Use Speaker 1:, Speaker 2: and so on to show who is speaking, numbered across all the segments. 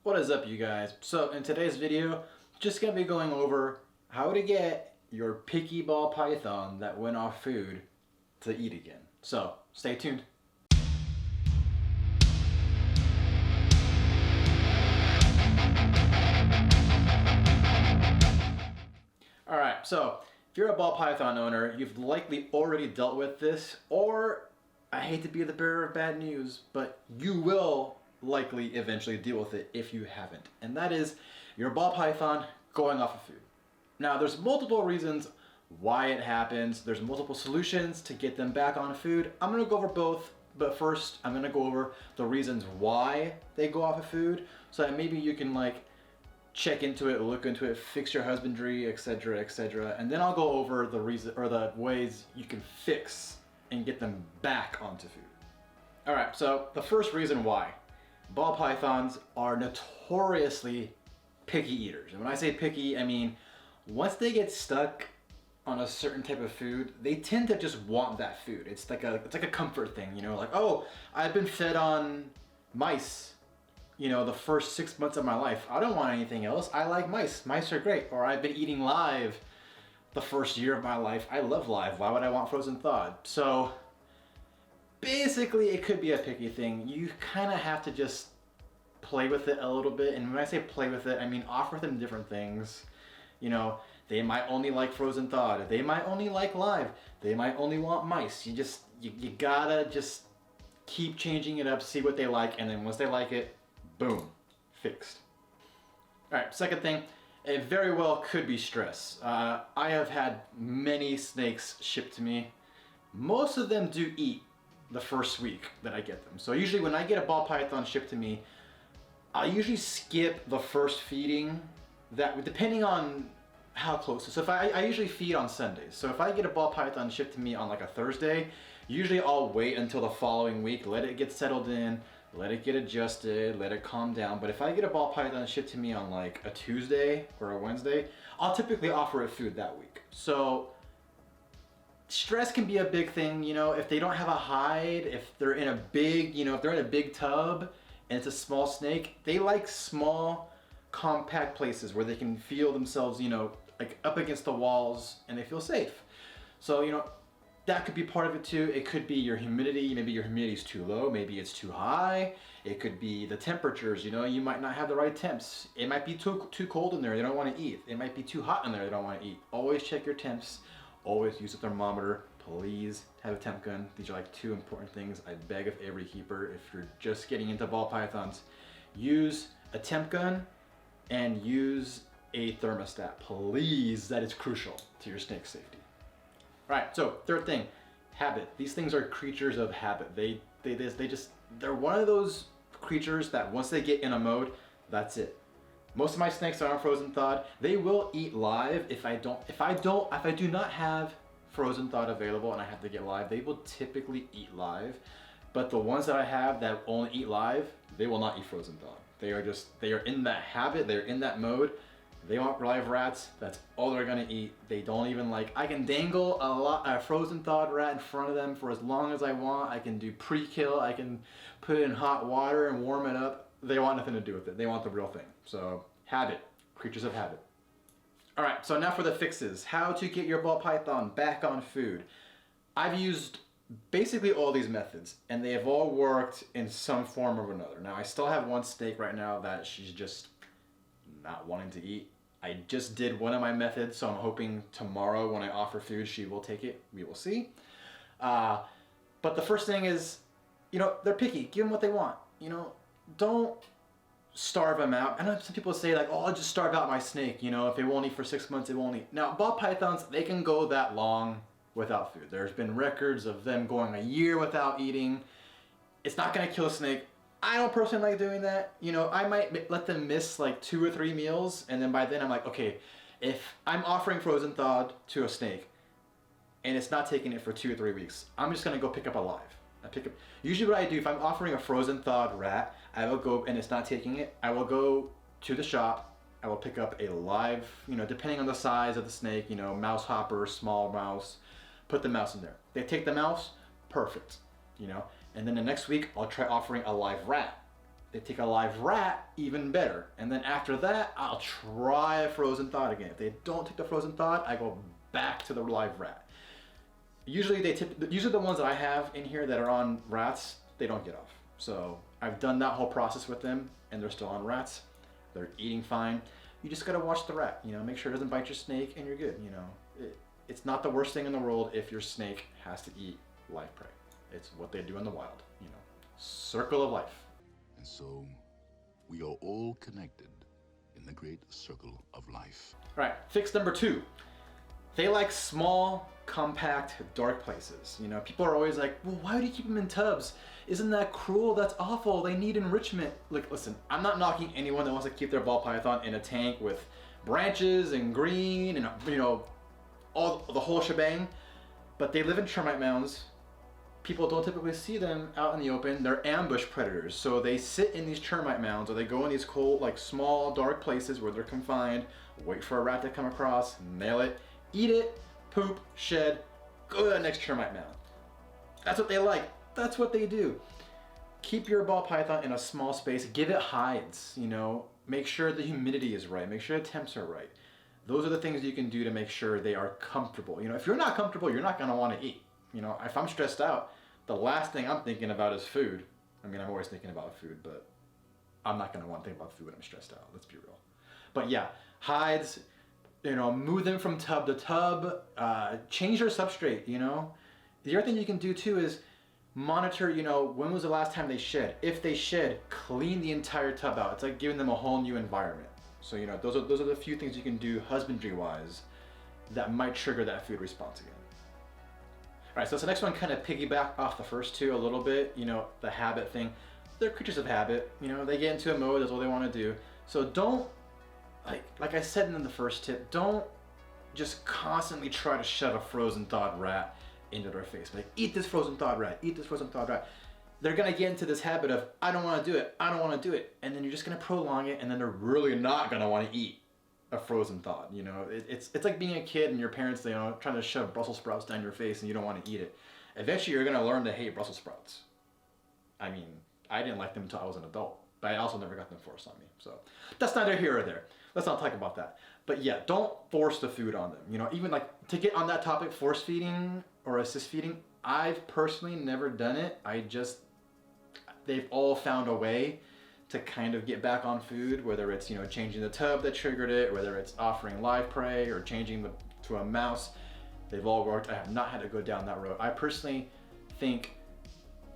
Speaker 1: What is up, you guys? So in today's video, just gonna be going over how to get your picky ball python that went off food to eat again. So stay tuned. Alright, so if you're a ball python owner, you've likely already dealt with this, or I hate to be the bearer of bad news, but you will likely eventually deal with it if you haven't. And that is your ball python going off of food. Now, there's multiple reasons why it happens. There's multiple solutions to get them back on food. I'm gonna go over both, but first I'm gonna go over the reasons why they go off of food, so that maybe you can check into it, look into it, fix your husbandry, etc., etc. And then I'll go over the reason or the ways you can fix and get them back onto food. All right, so the first reason why ball pythons are notoriously picky eaters. And when I say picky, I mean once they get stuck on a certain type of food, they tend to just want that food. It's like a comfort thing, you know, like, oh, I've been fed on mice, you know, the first 6 months of my life. I don't want anything else. I like mice. Mice are great. Or I've been eating live the first year of my life. I love live. Why would I want frozen thawed? So basically it could be a picky thing. You kind of have to just play with it a little bit. And when I say play with it, I mean offer them different things. You know, they might only like frozen thawed. They might only like live. They might only want mice. You gotta just keep changing it up, see what they like, and then once they like it, boom, fixed. All right, second thing, it very well could be stress. I have had many snakes shipped to me. Most of them do eat the first week that I get them. So usually when I get a ball python shipped to me, I usually skip the first feeding, that depending on how close. So if I usually feed on Sundays. So if I get a ball python shipped to me on like a Thursday, usually I'll wait until the following week, let it get settled in, let it get adjusted, let it calm down. But if I get a ball python shipped to me on like a Tuesday or a Wednesday, I'll typically offer it food that week. So stress can be a big thing, you know, if they don't have a hide, if they're in a big, you know, if they're in a big tub and it's a small snake, they like small, compact places where they can feel themselves, you know, like up against the walls and they feel safe. So, you know, that could be part of it too. It could be your humidity. Maybe your humidity is too low. Maybe it's too high. It could be the temperatures. You know, you might not have the right temps. It might be too cold in there. They don't want to eat. It might be too hot in there. They don't want to eat. Always check your temps. Always use a thermometer. Please have a temp gun. These are like two important things I beg of every keeper. If you're just getting into ball pythons, use a temp gun and use a thermostat. Please, that is crucial to your snake safety. All right, so third thing, habit. These things are creatures of habit. They're one of those creatures that once they get in a mode, that's it. Most of my snakes are on frozen thawed. They will eat live if I do not have frozen thawed available and I have to get live, they will typically eat live. But the ones that I have that only eat live, they will not eat frozen thawed. They are in that habit, they're in that mode. They want live rats, that's all they're gonna eat. They don't even like, I can dangle a frozen thawed rat in front of them for as long as I want. I can do pre-kill, I can put it in hot water and warm it up. They want nothing to do with it. They want the real thing. So habit, creatures of habit. All right, so now for the fixes. How to get your ball python back on food. I've used basically all these methods and they have all worked in some form or another. Now I still have one snake right now that she's just not wanting to eat. I just did one of my methods, so I'm hoping tomorrow when I offer food, she will take it. We will see. But the first thing is, you know, they're picky. Give them what they want. You know, don't starve them out. I know some people say like, oh, I'll just starve out my snake. You know, if it won't eat for 6 months, it won't eat. Now, ball pythons, they can go that long without food. There's been records of them going a year without eating. It's not gonna kill a snake. I don't personally like doing that. You know, I might let them miss like 2 or 3 meals, and then by then I'm like, okay, if I'm offering frozen thawed to a snake and it's not taking it for 2 or 3 weeks, I'm just gonna go pick up a live. Usually what I do, if I'm offering a frozen thawed rat, I will go, and it's not taking it, I will go to the shop, I will pick up a live, you know, depending on the size of the snake, you know, mouse hopper, small mouse, put the mouse in there. They take the mouse, perfect, you know. And then the next week, I'll try offering a live rat. They take a live rat, even better. And then after that, I'll try a frozen thawed again. If they don't take the frozen thawed, I go back to the live rat. Usually the ones that I have in here that are on rats, they don't get off. So I've done that whole process with them, and they're still on rats. They're eating fine. You just gotta watch the rat, you know, make sure it doesn't bite your snake, and you're good, you know. It's not the worst thing in the world if your snake has to eat live prey. It's what they do in the wild, you know. Circle of life.
Speaker 2: And so, we are all connected in the great circle of life.
Speaker 1: All right, fix number 2. They like small, compact, dark places. You know, people are always like, well, why do you keep them in tubs? Isn't that cruel? That's awful. They need enrichment. Like, listen, I'm not knocking anyone that wants to keep their ball python in a tank with branches and green and, you know, all the whole shebang, but they live in termite mounds. People don't typically see them out in the open. They're ambush predators. So they sit in these termite mounds, or they go in these cold, like small, dark places where they're confined, wait for a rat to come across, nail it, eat it, poop, shed, go to the next termite mound. That's what they like. That's what they do. Keep your ball python in a small space. Give it hides, you know. Make sure the humidity is right. Make sure the temps are right. Those are the things you can do to make sure they are comfortable. You know, if you're not comfortable, you're not going to want to eat. You know, if I'm stressed out, the last thing I'm thinking about is food. I mean, I'm always thinking about food, but I'm not going to want to think about food when I'm stressed out. Let's be real. But yeah, hides, you know, move them from tub to tub, change your substrate, you know. The other thing you can do too is monitor, you know, when was the last time they shed? If they shed, clean the entire tub out. It's like giving them a whole new environment. So, you know, those are the few things you can do husbandry-wise that might trigger that food response again. All right, so this next one kind of piggyback off the first two a little bit, you know, the habit thing. They're creatures of habit, you know, they get into a mode, that's what they want to do. So don't, like I said in the first tip, don't just constantly try to shove a frozen thawed rat into their face. Like, eat this frozen thawed rat, eat this frozen thawed rat. They're gonna get into this habit of, I don't wanna do it, I don't wanna do it. And then you're just gonna prolong it, and then they're really not gonna wanna eat a frozen thawed, you know. It's like being a kid and your parents, you know, trying to shove Brussels sprouts down your face and you don't want to eat it. Eventually you're going to learn to hate Brussels sprouts. I mean, I didn't like them until I was an adult, but I also never got them forced on me. So that's neither here or there. Let's not talk about that. But yeah, don't force the food on them. You know, even like to get on that topic, force feeding or assist feeding, I've personally never done it. They've all found a way to kind of get back on food, whether it's, you know, changing the tub that triggered it, whether it's offering live prey or changing to a mouse. They've all worked. I have not had to go down that road. I personally think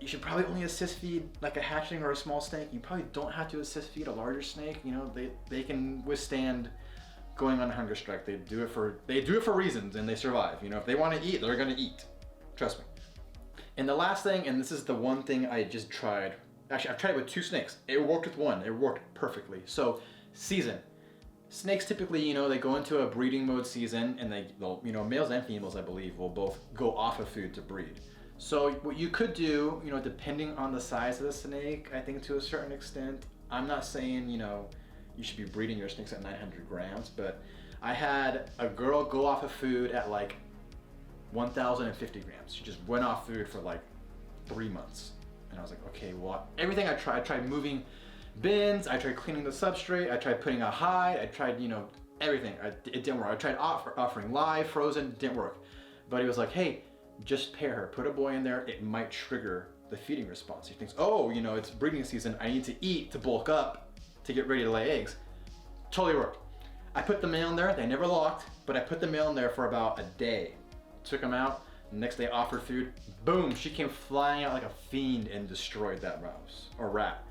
Speaker 1: you should probably only assist feed like a hatchling or a small snake. You probably don't have to assist feed a larger snake. You know, they can withstand going on a hunger strike. They do it for reasons, and they survive. You know, if they want to eat, they're gonna eat. Trust me. And the last thing, and this is the one thing I just tried. Actually, I've tried it with 2 snakes. It worked with one. It worked perfectly. So, season. Snakes typically, you know, they go into a breeding mode season, and they'll, you know, males and females, I believe, will both go off of food to breed. So what you could do, you know, depending on the size of the snake, I think to a certain extent, I'm not saying, you know, you should be breeding your snakes at 900 grams, but I had a girl go off of food at like 1,050 grams. She just went off food for like 3 months. And I was like, okay, well, everything I tried moving bins, I tried cleaning the substrate, I tried putting a hide, I tried, you know, everything. It didn't work. I tried offering live, frozen, didn't work. But he was like, hey, just pair her, put a boy in there, it might trigger the feeding response. He thinks, oh, you know, it's breeding season, I need to eat to bulk up to get ready to lay eggs. Totally worked. I put the male in there, they never locked, but I put the male in there for about a day. Took him out. Next day offered food, boom, she came flying out like a fiend and destroyed that mouse or rat.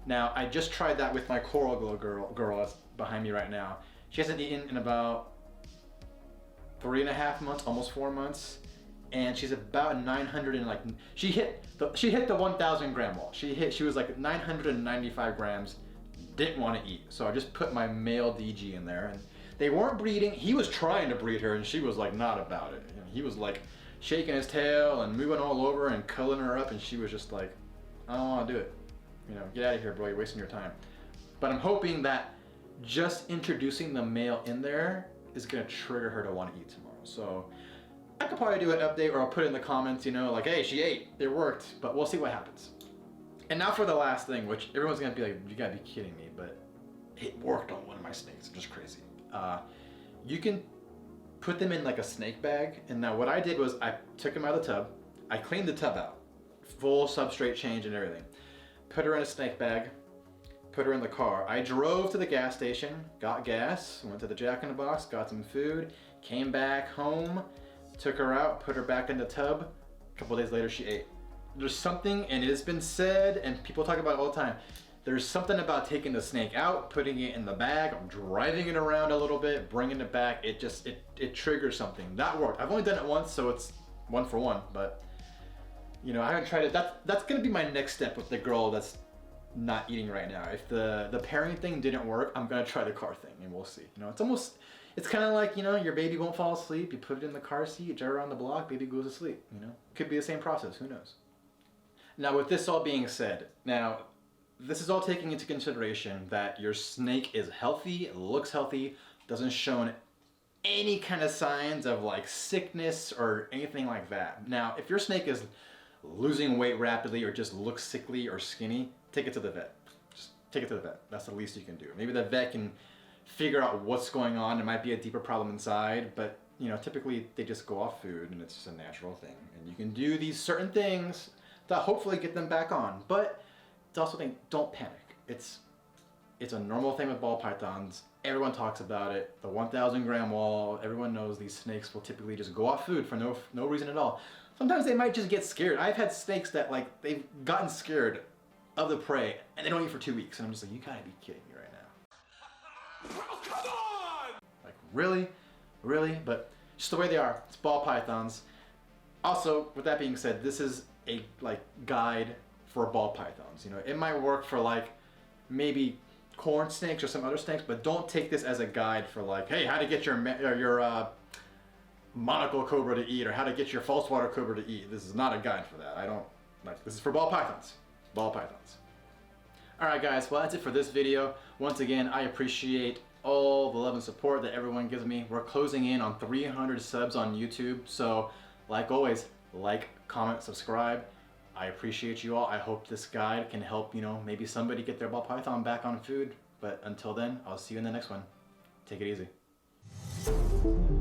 Speaker 1: Now, I just tried that with my coral girl that's behind me right now. She hasn't eaten in about 3.5 months, almost 4 months, and she's about 900 and like, she hit the 1,000 gram wall. She was like 995 grams, didn't want to eat. So I just put my male DG in there, and they weren't breeding. He was trying to breed her, and she was like not about it. You know, he was like shaking his tail and moving all over and culling her up, and she was just like, I don't want to do it. You know, get out of here, bro, you're wasting your time. But I'm hoping that just introducing the male in there is gonna trigger her to want to eat tomorrow. So I could probably do an update, or I'll put it in the comments, you know, like, hey, she ate, it worked, but we'll see what happens. And now for the last thing, which everyone's gonna be like, you gotta be kidding me, but it worked on one of my snakes. It's just crazy. You can put them in like a snake bag. And now what I did was I took them out of the tub. I cleaned the tub out. Full substrate change and everything. Put her in a snake bag. Put her in the car. I drove to the gas station, got gas, went to the Jack in the Box, got some food, came back home, took her out, put her back in the tub. A couple days later, she ate. There's something, and it has been said, and people talk about it all the time, there's something about taking the snake out, putting it in the bag, driving it around a little bit, bringing it back. It triggers something. That worked. I've only done it once, so it's 1 for 1, but you know, I haven't tried it. That's gonna be my next step with the girl that's not eating right now. If the pairing thing didn't work, I'm gonna try the car thing, and we'll see. You know, it's kind of like, you know, your baby won't fall asleep. You put it in the car seat, drive around the block, baby goes to sleep. You know, could be the same process. Who knows? Now, with this all being said, this is all taking into consideration that your snake is healthy, looks healthy, doesn't show any kind of signs of like sickness or anything like that. Now, if your snake is losing weight rapidly or just looks sickly or skinny, take it to the vet. Just take it to the vet. That's the least you can do. Maybe the vet can figure out what's going on. It might be a deeper problem inside, but you know, typically they just go off food and it's just a natural thing. And you can do these certain things to hopefully get them back on. But it's also a thing, don't panic. It's a normal thing with ball pythons. Everyone talks about it. The 1,000 gram wall, everyone knows these snakes will typically just go off food for no reason at all. Sometimes they might just get scared. I've had snakes that like they've gotten scared of the prey and they don't eat for 2 weeks. And I'm just like, you gotta be kidding me right now. Oh, come on! Like, really? Really? But just the way they are. It's ball pythons. Also, with that being said, this is a like guide for ball pythons. You know, it might work for like maybe corn snakes or some other snakes, but don't take this as a guide for like, hey, how to get your monocle cobra to eat or how to get your false water cobra to eat. This is not a guide for that. I don't like, this is for ball pythons. Ball pythons. Alright guys, well that's it for this video. Once again, I appreciate all the love and support that everyone gives me. We're closing in on 300 subs on YouTube, so like always, like, comment, subscribe. I appreciate you all. I hope this guide can help, you know, maybe somebody get their ball python back on food. But until then, I'll see you in the next one. Take it easy.